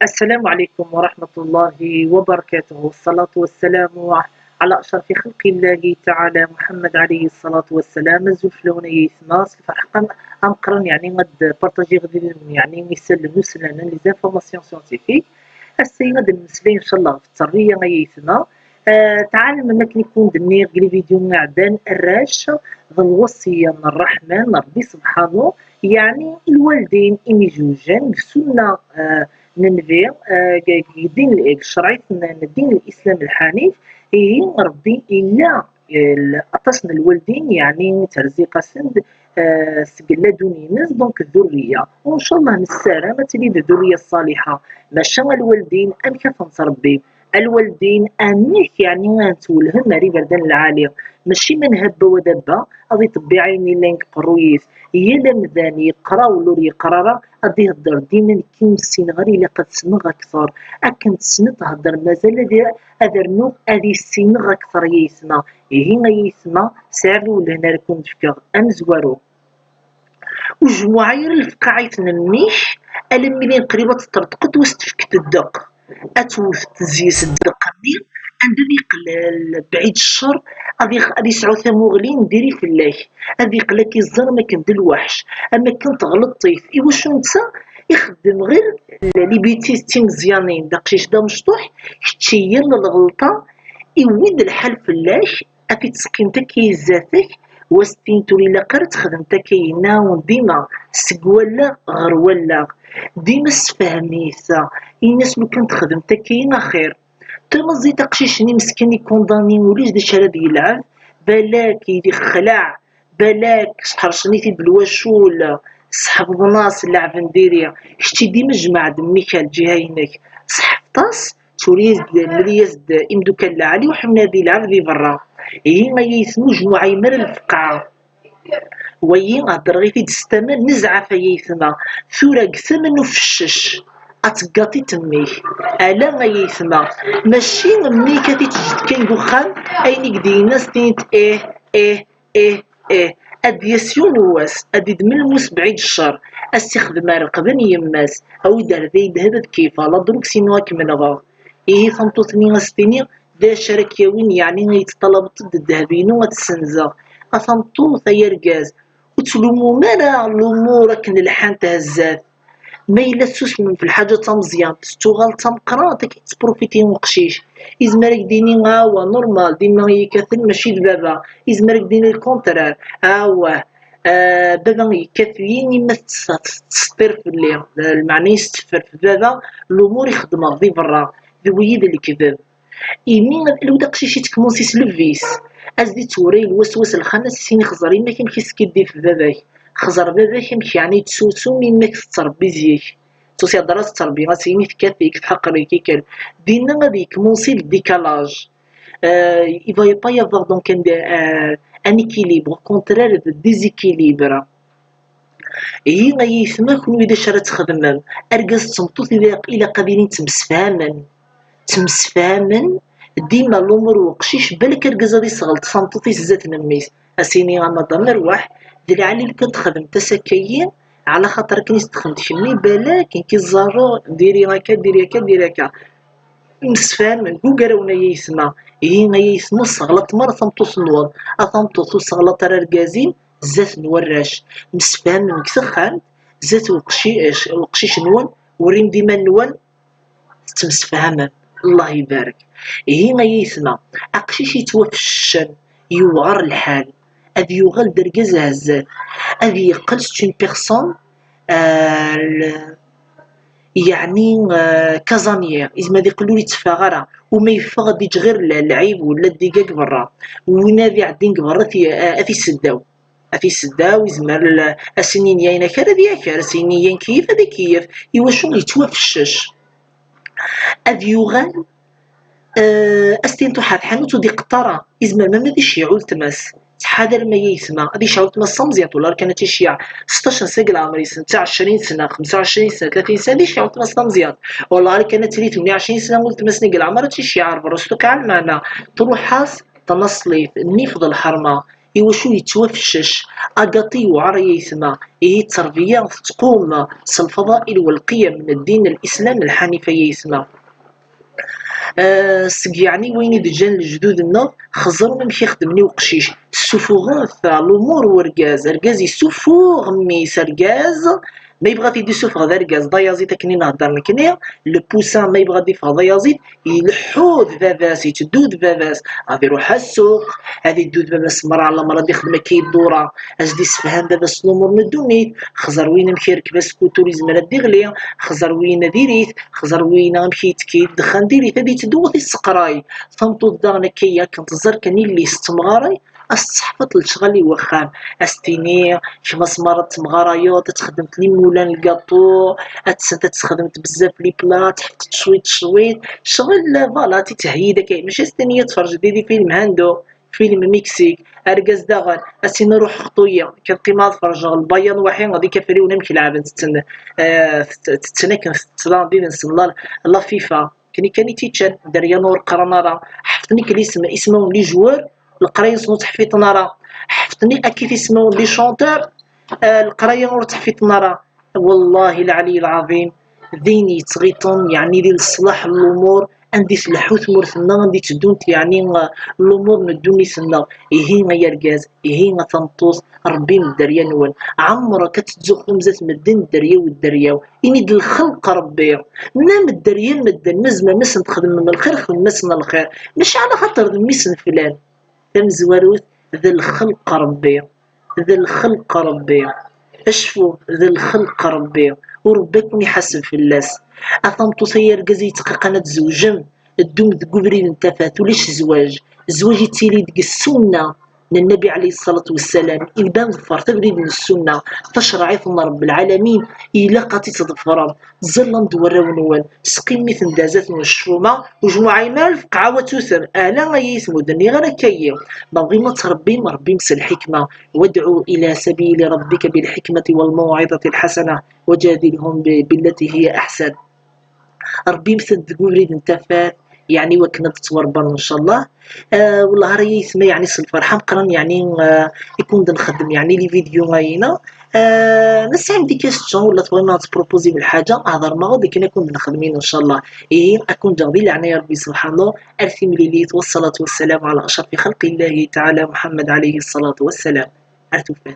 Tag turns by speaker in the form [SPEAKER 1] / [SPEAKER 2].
[SPEAKER 1] السلام عليكم ورحمة الله وبركاته، والصلاة والسلام على أشرف خلق الله تعالى محمد عليه الصلاة والسلام. الزفلون يسمى الفرحة أمقرن يعني غد بارطاجي غدي يعني مثال نسلنا لي زانفورماسيون سيونتيفيك. السيد غد نمسلي إن شاء الله في التربية يسمى تعالى ما كان يكون دنيا قلي فيديو معدن الراش ذا الوصية من الرحمن ربي سبحانه. يعني الوالدين إمي جوجان بسنة ننفي الدين الشرعي الدين الاسلام الحنيف هي ربي الا اتصل الوالدين يعني ترزيق سند سقلا دوني ناس دونك الذريه وان شاء الله نسارة ما تلي الذريه الصالحه ماشا الوالدين ام كيف نتربي الوالدين اميك يعني نتولهم ماري بردان العالي ماشي من هبه ودبه غادي طبي عيني لين قرويس هي لمذان يقرا ولو يقرا غادي يهضر ديما كي مسين غير الا قد سنغ اكثر اكن تسنى تهضر مازال هذا النوع هذه السنغ اكثر يسمى هي يسمى سعرو لهنا لكم تفكر امزوارو وجمعير الفقاعي تنميش ألمي قريبة تطرطقت واستفكت الدق أتوف تزيس الدق عندما يقل بعيد الشر غادي يسعو ثموغلين ديري في الله هذي قلاك الزر ما كان الوحش اما كنت غلط طيف ايوا شو نتا يخدم غير لي بيتيستي مزيانين داقشيش دا مشطوح كتشير للغلطه يويد الحل في الله افي تسكنتك ذاتك وستين تولي لاقر تخدمتك يناون ديما سقولا غير ولا ديما سفهميثا الناس لو كانت خدمتك ينا خير تمزي تقشيشني مسكين يكونداني وليش دي شراب يلعب بلاك يدي خلع بلاك حرشني في بالواشول صحاب بناس اللعب نديريا شتي ديما جمع دميك الجهينك صحفطاس توريز مليز امدو كان علي وحنا دي لعب دي برا هي ما يسمو جمع يمر الفقعه وي هضر غير في تستمر نزعه فيثما ثورة ثمن وفشش اتقاطي تميك الا ما يسمى ماشي ملي كتي تجد كاين دوخان اين قدي الناس تيت اديسيون واس ادي من الموس بعيد الشر استخدم رقبن يماس او دار ذي ذهب كيف لا دروك سينو كمنغا فهمتوني غستيني دا شرك يوين يعني يتطلب ضد الذهبين وتسنزا افهمتو ثيركاز وتلومو مالا الامور كن الحان تهزات ما إلا تسوسمن في الحاجة تمزيان تستوغال تمقرا تاكي تبروفيتي وقشيش إزمارك ديني غاوة نورمال ديما يكاثن ماشي بابا إزمارك ديني الكونترار هاواه بابا يكاثيني ما تسطير في اللي المعني يستفر في بابا الأمور يخدمها ذي برا ذي ويد الكذاب إيمين لو داقشيشي تكمونسي سلفيس أزدي توري الوسوس الخناس سيني خزرين ما كان كيسكيدي في باباك خزر باباك يمشي يعني تسوسو من ماك تربي زيك توسي دراسة التربية غاسيني تكافيك تحقري كي كان دينا غادي يكمونسي الديكالاج il va pas y avoir donc un équilibre au contraire de déséquilibre هي غيسمى كون إذا شرا تخدمم أرقص تمطوط إلا قابلين تمسفامن ديما الأمور وقشيش بالك أرقص غادي صغلط صمتوطي زات نميس أسيني غاما ضمر واحد دير علي اللي كتخدم تسكيين على خاطر كني تخدم شمي بالاك كي الزارو ديري هكا ديري هكا ديري هكا مسفام كوكراونا يسمى هي ما يسمو الصغلط مرة ثمطوس نوض أثمطوس الصغلط راركازين زات نوراش مسفام مكسخان زات وقشيش نون وريم ديما نون تمسفهمن الله يبارك هي ما يسمى أقشيش يتوفشن يوغر الحال أذي يغل درجز هزات أذي يقلس اون بيرسون يعني كازانيير إذا ما يقولوا لي تفاغرة وما يفغ دي غير العيب ولا الدقاق برا ونادي عدين برا في السداو في السداو يزمر السنين ياينا كار ذي كار سنين كيف هذي كيف يواشو يتوفشش أذي يغل استين حاد حانوت ودي قطرة إزمر ما مديش يعول تماس تحادر ما يسمى غادي يشعل تما الصمزيات ولا كانت يشيع 16 سنه العمر يسن 20 سنه 25 سنه 30 سنه يشعل تما الصمزيات والله كانت تري 28 سنه قلت تما سنه العمر تشيع برستو كاع المعنى تروح حاس تنصلي نيفض الحرمه إيواشو يتوفشش أقاطي وعري يثما إيه التربية تقوم الفضائل والقيم من الدين الإسلام الحنيف يثما. يعني وين دجان الجدود النظ خزر من كيخدمني وقشيش السفوغون تاع الامور وركاز ركاز يسفوغ ميس ركاز ما يبغى تيدي سفغ ذا ركاز ضيازيت كني نهضر نكني لو بوسان ما يبغى يدير ضيازيت يلحود فافاس يتدود فافاس غادي يروح السوق هذه دود فافاس مرة على مرة يخدم كي الدورة اجدي يسفهم فافاس الامور من الدنيا خزر وين مشي يركب سكوتوريزم لا ديغلي خزر وين ديريت خزر وين مشي يتكيف دخان ديريت هذه تدوث السقراي تنطو داغنا كيا كنتزر كني اللي استمغاري استحفظ لشغلي وخام استيني كما سمرت تمغرايوط تخدمت لي مولان الكاطو تخدمت بزاف لي بلات حفت شويت شغل فوالا تتهيدا كاين ماشي استنيه تفرج ديري فيلم هاندو فيلم مكسيك اركز داغن اسين نروح خطويه كنقيم نتفرج البيان وحين غادي كفريونا نمشي لعب تتناك تلان نسلا لا فيفا كاني تيتشان دريا نور قرنارا حفتني كلي اسمهم لي جوار القرايه نصنو تحفيط نارا حفتني كيف اسمهم لي شونتور القرايه نور تحفيط نارا والله العلي العظيم ذيني تغيطون يعني ديال الصلاح الامور عندي سلحوت مورثنا غادي تدونت يعني الامور ندوني سنا هي يا ركاز هي تنطوس ربي من الدريا نول عمرك كتزوق مزات مدن الدريا والدريا اني د الخلق ربي نام الدريا مدن مزما مس نخدم من الخير خدم مسنا الخير مش على خاطر ميسن فلان تم زواروث ذا الخلق ربي ذا الخلق ربي اشفو ذا الخلق ربي وربكم يحسب في اللاس اثمتو سير كازي تقنات زوجم الدوم ذكبري انتفات وليش الزواج يتيلي ديك السنه من النبي عليه الصلاه والسلام البان ظفر تبريد من السنه تشرع ثم رب العالمين الى قاتي تظفر زلم دورا ونوال سقي مثل دازات من الشومه وجموعه يمال في قعوه توسر اهلا يسمو دني غير كي بغي ما تربي مربي مس الحكمه وادعو الى سبيل ربك بالحكمه والموعظه الحسنه وجادلهم بالتي هي احسن ربي مثل تقولي انتفات يعني وكنا تتوربر ان شاء الله. والله راهي يسمى يعني الفرحه مقرن يعني يكون نخدم يعني لي فيديو غاينا ناس عندي كاستيون ولا تبغي تبروبوزي بالحاجه هضر ما غادي كنا نكون نخدمين ان شاء الله اكون جاضي يعني يا ربي سبحانه ارثي مليليت والصلاه والسلام على اشرف خلق الله تعالى محمد عليه الصلاه والسلام. ارتوفان